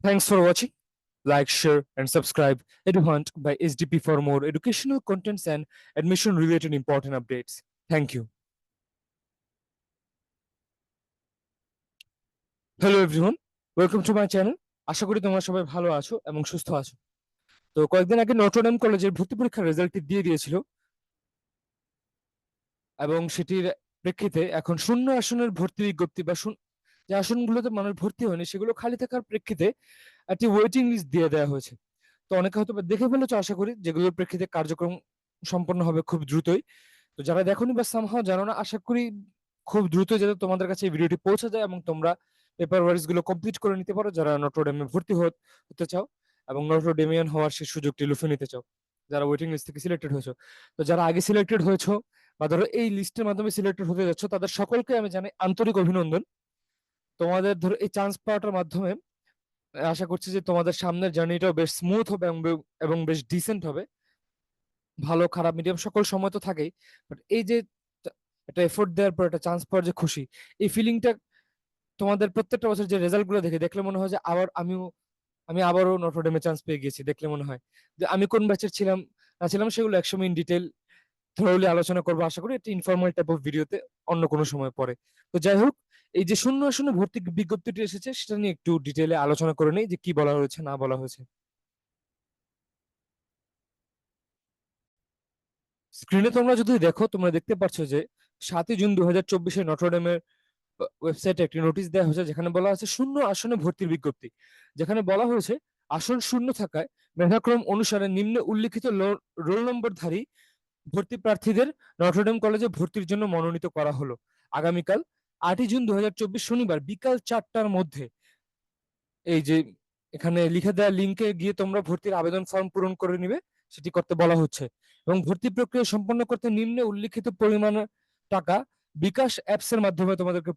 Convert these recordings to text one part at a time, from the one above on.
Thanks for watching. Like, share, and subscribe EduHunt by SDP for more educational contents and admission related important updates. Thank you. Hello everyone, welcome to my channel. আশা করি তোমরা সবাই ভালো আছো এবং সুস্থ আছো। তো কয়েকদিন আগে নটরডেম কলেজের ভর্তি পরীক্ষার রেজাল্টটি দিয়ে দিয়েছিল এবং সেটির প্রেক্ষিতে এখন শূন্য আসনের ভর্তি বিজ্ঞপ্তি বা যে আসনগুলোতে মানুষ ভর্তি হয়নি সেগুলো খালি থাকার প্রেক্ষিতে একটি ওয়েটিং লিস্ট দিয়ে দেওয়া হয়েছে। তো অনেকে হয়তো বা দেখে ফেলেছো আশা করি, যেগুলোর প্রেক্ষিতে কার্যক্রম সম্পন্ন হবে খুব দ্রুতই। তো যারা দেখোনি বা সামহাও জানো না, আশা করি খুব দ্রুত যাতে তোমাদের কাছে এই ভিডিওটি পৌঁছে যায় এবং তোমরা পেপার ওয়ার্কস গুলো কমপ্লিট করে নিতে পারো, যারা নটরডেমে ভর্তি হতে চাও এবং নটরডেমিয়ান হওয়ার সেই সুযোগটি লুফে নিতে চাও, যারা ওয়েটিং লিস্ট থেকে সিলেক্টেড হয়েছো। তো যারা আগে সিলেক্টেড হয়েছো বা ধরো এই লিস্টের মাধ্যমে সিলেক্টেড হতে যাচ্ছ, তাদের সকলকে আমি জানাই আন্তরিক অভিনন্দন। তোমাদের ধরো এই চান্স পাওয়াটার মাধ্যমে আশা করছি যে তোমাদের সামনের জার্নিটাও বেশ স্মুথ হবে এবং বেশ ডিসেন্ট হবে। ভালো খারাপ মিডিয়াম সকল সময় তো থাকেই, বাট এই যে একটা এফোর্ট দেওয়ার পর একটা চান্স পাওয়ার যে খুশি, এই ফিলিংটা তোমাদের প্রত্যেকটা বছর যে রেজাল্ট গুলো দেখলে মনে হয় যে আমি আবারও নটরডেমে চান্স পেয়ে গেছি। দেখলে মনে হয় যে আমি কোন ব্যাচের ছিলাম না ছিলাম সেগুলো একসময় ইন ডিটেল থরোলি আলোচনা করবো আশা করি একটা ইনফর্মাল টাইপ অফ ভিডিওতে অন্য কোনো সময় পরে। তো যাই হোক, এই যে শূন্য আসনে ভর্তি বিজ্ঞপ্তিটি এসেছে সেটা নিয়ে একটু ডিটেলে আলোচনা করে নেই যে কি বলা হয়েছে না বলা হয়েছে। স্ক্রিনে তোমরা যদি দেখো, তোমরা দেখতে পাচ্ছ যে 7ই জুন 2024 নটরডেমের ওয়েবসাইটে একটি নোটিশ দেওয়া হয়েছে, যেখানে বলা আছে শূন্য আসনে ভর্তির বিজ্ঞপ্তি। যেখানে বলা হয়েছে আসন শূন্য থাকায় মেধাক্রম অনুসারে নিম্নে উল্লিখিত রোল নম্বরধারী ভর্তি প্রার্থীদের নটরডেম কলেজে ভর্তির জন্য মনোনীত করা হলো। আগামীকাল 8ই জুন 2024 শনিবার বিকাল 4টার মধ্যে এই যে এখানে লিখে দেওয়া লিঙ্কে গিয়ে তোমরা ভর্তির আবেদন ফর্ম পূরণ করে নিবে, সেটি করতে বলা হচ্ছে। এবং ভর্তি প্রক্রিয়া সম্পন্ন করতে নিম্নে উল্লিখিত পরিমাণ টাকা বিকাশ অ্যাপস এর মাধ্যমে তোমাদেরকে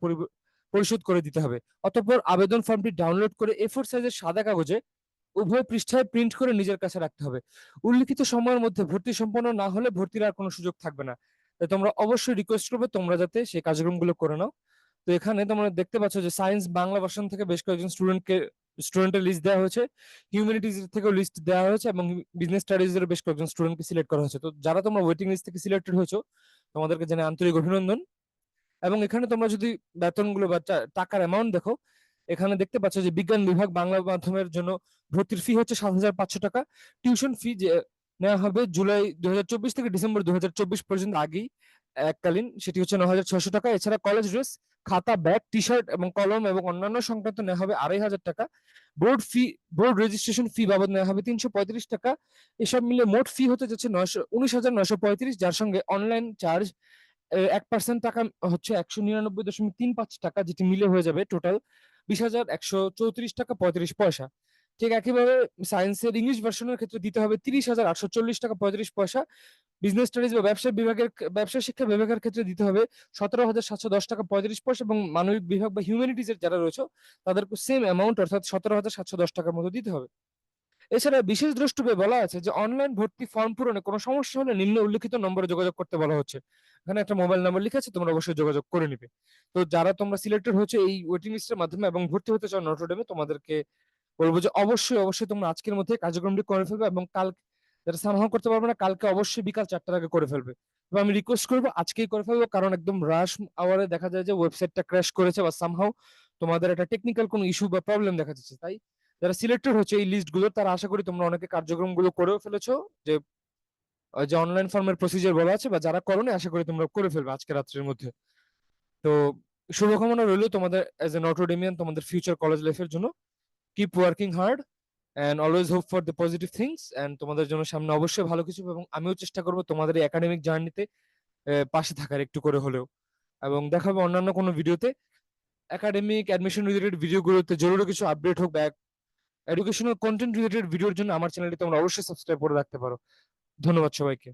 পরিশোধ করে দিতে হবে। অতঃপর আবেদন ফর্মটি ডাউনলোড করে A4 সাইজের সাদা কাগজে উভয় পৃষ্ঠায় প্রিন্ট করে নিজের কাছে রাখতে হবে। উল্লিখিত সময়ের মধ্যে ভর্তি সম্পন্ন না হলে ভর্তির আর কোনো সুযোগ থাকবে না। তাই তোমরা অবশ্যই রিকোয়েস্ট করবে তোমরা যাতে সেই কার্যক্রমগুলো করে নাও। তো এখানে তোমরা দেখতে পাচ্ছ যে সায়েন্স বাংলা ভার্সন থেকে বেশ কয়েকজন স্টুডেন্টের লিস্ট দেওয়া হয়েছে, হিউম্যানিটিজ থেকেও লিস্ট দেওয়া হয়েছে এবং বিজনেস স্টাডিজ এর বেশ কয়েকজন স্টুডেন্টকে সিলেক্ট করা হয়েছে। তো যারা তোমরা ওয়েটিং লিস্ট থেকে সিলেক্টেড হয়েছো, তোমাদেরকে জানাই আন্তরিক অভিনন্দন। এবং এখানে তোমরা যদি বেতনগুলো বা টাকার অ্যামাউন্ট দেখো, এখানে দেখতে পাচ্ছ যে বিজ্ঞান বিভাগ বাংলা মাধ্যমের জন্য ভর্তির ফি হচ্ছে 7,500 টাকা। টিউশন ফি যে নেওয়া হবে জুলাই 2024 থেকে ডিসেম্বর 2024 পর্যন্ত আগেই এককালীন, সেটি হচ্ছে 9,600 টাকা। এছাড়া কলেজ ড্রেস, খাতা, ব্যাগ, টি শার্ট এবং কলম এবং অন্যান্য সংক্রান্ত নেওয়া হবে 2,500 টাকা। বোর্ড ফি, বোর্ড রেজিস্ট্রেশন ফি বাবদ নেওয়া হবে 335 টাকা। এসব মিলে মোট ফি হতে যাচ্ছে 19,935, যার সঙ্গে অনলাইন চার্জ 1% টাকা হচ্ছে 199.35 টাকা, যেটি মিলে হয়ে যাবে টোটাল 20,134 টাকা 35 পয়সা। ঠিক একইভাবে সায়েন্সের ইংলিশ ভার্সনের ক্ষেত্রে দিতে হবে 30,840 টাকা 35 পয়সা। বিজনেস স্টাডিজ বা ব্যবসা শিক্ষা বিভাগের ক্ষেত্রে দিতে হবে 17,710 টাকা 35 পয়সা এবং মানবিক বিভাগ বা হিউম্যানিটিজ এর যারা রয়েছে তাদেরকে সেম অ্যামাউন্ট অর্থাৎ 17,710 টাকার মতো দিতে হবে। এছাড়া বিশেষ দ্রষ্টব্যে বলা আছে যে অনলাইন ভর্তি ফর্ম পূরণে কোনো সমস্যা হলে নিম্নে উল্লিখিত নম্বরে যোগাযোগ করতে বলা হচ্ছে। এখানে একটা মোবাইল নাম্বার লিখা আছে, তোমরা অবশ্যই যোগাযোগ করে নিবে। তো যারা তোমরা সিলেক্টেড হচ্ছে এই ওয়েটিং লিস্টের মাধ্যমে এবং ভর্তি হতে চাও নটরডেমে, তোমাদেরকে বলবো যে অবশ্যই অবশ্যই তোমরা আজকের মধ্যে কার্যক্রমটি করে ফেলবে এবং কাল যারা সামহাও করতে পারবে না, কালকে অবশ্যই বিকাল 4টার আগে করে ফেলবে। তবে আমি রিকোয়েস্ট করবো আজকেই করে ফেলবো, কারণ একদম রাশ আওয়ারে দেখা যায় যে ওয়েবসাইটটা ক্র্যাশ করেছে বা সামহাও তোমাদের একটা টেকনিক্যাল কোনো ইস্যু বা প্রবলেম দেখা যাচ্ছে। তাই যারা সিলেক্টেড হচ্ছে এই লিস্ট গুলো, তারা আশা করি তোমরা অনেকে কার্যক্রম গুলো করেও ফেলেছো, যে যে অনলাইন ফর্মের প্রসিজার বলা আছে, বা যারা করোনি আশা করি তোমরা করে ফেলবে আজকে রাত্রের মধ্যে। তো শুভকামনা রইল তোমাদের এজ এ নটরডেমিয়ান, তোমাদের ফিউচার কলেজ লাইফের জন্য। Keep working hard and always hope for the positive things, and তোমাদের জন্য সামনে অবশ্যই ভালো কিছু হবে এবং আমিও চেষ্টা করবো তোমাদের এই একাডেমিক জার্নিতে পাশে থাকার একটু করে হলেও। এবং দেখা হবে অন্যান্য কোনো ভিডিওতে। একাডেমিক অ্যাডমিশন রিলেটেড ভিডিওগুলোতে জরুরি কিছু আপডেট হোক বা এডুকেশনাল কন্টেন্ট রিলেটেড ভিডিওর জন্য আমার চ্যানেলটি তোমরা অবশ্যই সাবস্ক্রাইব করে রাখতে পারো। ধন্যবাদ সবাইকে।